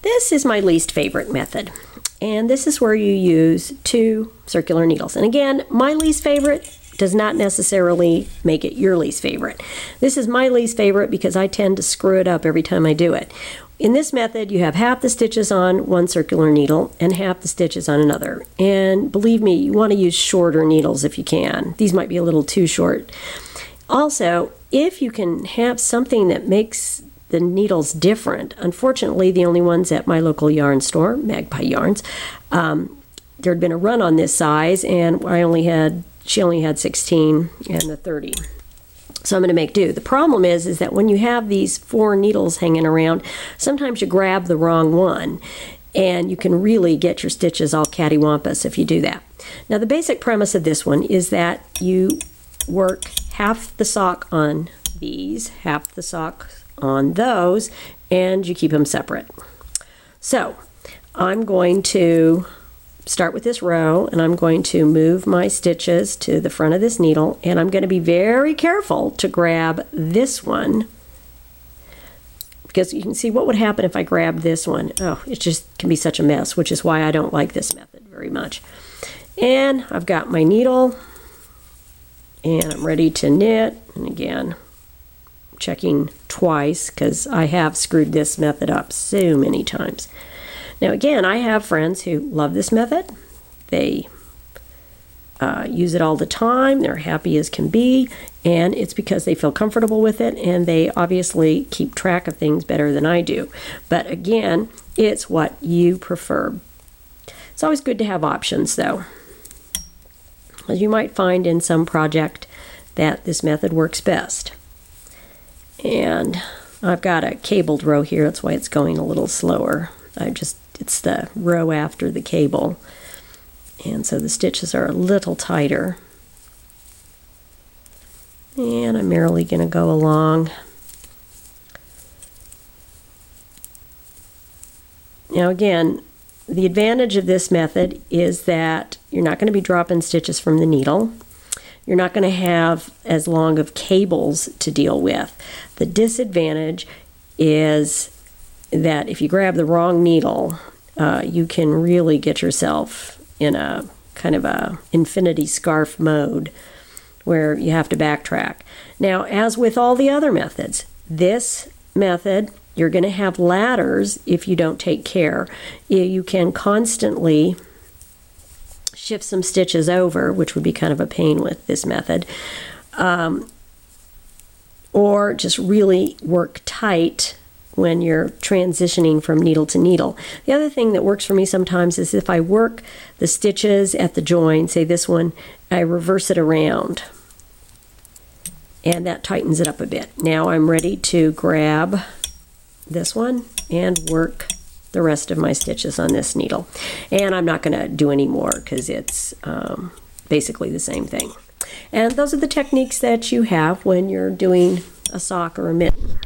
This is my least favorite method, and this is where you use 2 circular needles. And again, my least favorite does not necessarily make it your least favorite. This is my least favorite because I tend to screw it up every time I do it. In this method, you have half the stitches on one circular needle and half the stitches on another. And believe me, you want to use shorter needles if you can. These might be a little too short. Also, if you can have something that makes the needles different, unfortunately, the only ones at my local yarn store, Magpie Yarns, there had been a run on this size, and she only had 16 and the 30. So I'm going to make do. The problem is that when you have these 4 needles hanging around, sometimes you grab the wrong one, and you can really get your stitches all cattywampus if you do that. Now, the basic premise of this one is that you work half the sock on these, half the sock on those, and you keep them separate. So I'm going to start with this row, and I'm going to move my stitches to the front of this needle, and I'm going to be very careful to grab this one, because you can see what would happen if I grab this one. Oh, it just can be such a mess, which is why I don't like this method very much. And I've got my needle, and I'm ready to knit. And again, checking twice because I have screwed this method up so many times. Now again, I have friends who love this method. They use it all the time. They're happy as can be, and it's because they feel comfortable with it, and they obviously keep track of things better than I do. But again, it's what you prefer. It's always good to have options, though, as you might find in some project that this method works best. And I've got a cabled row here. That's why it's going a little slower. It's the row after the cable, and so the stitches are a little tighter. And I'm merely going to go along. Now again, the advantage of this method is that you're not going to be dropping stitches from the needle. You're not going to have as long of cables to deal with. The disadvantage is that if you grab the wrong needle, you can really get yourself in a kind of a infinity scarf mode where you have to backtrack. Now, as with all the other methods, this method, you're going to have ladders if you don't take care. You can constantly shift some stitches over, which would be kind of a pain with this method, or just really work tight when you're transitioning from needle to needle. The other thing that works for me sometimes is if I work the stitches at the join, say this one, I reverse it around, and that tightens it up a bit. Now I'm ready to grab this one and work the rest of my stitches on this needle. And I'm not going to do any more because it's basically the same thing. And those are the techniques that you have when you're doing a sock or a mitten.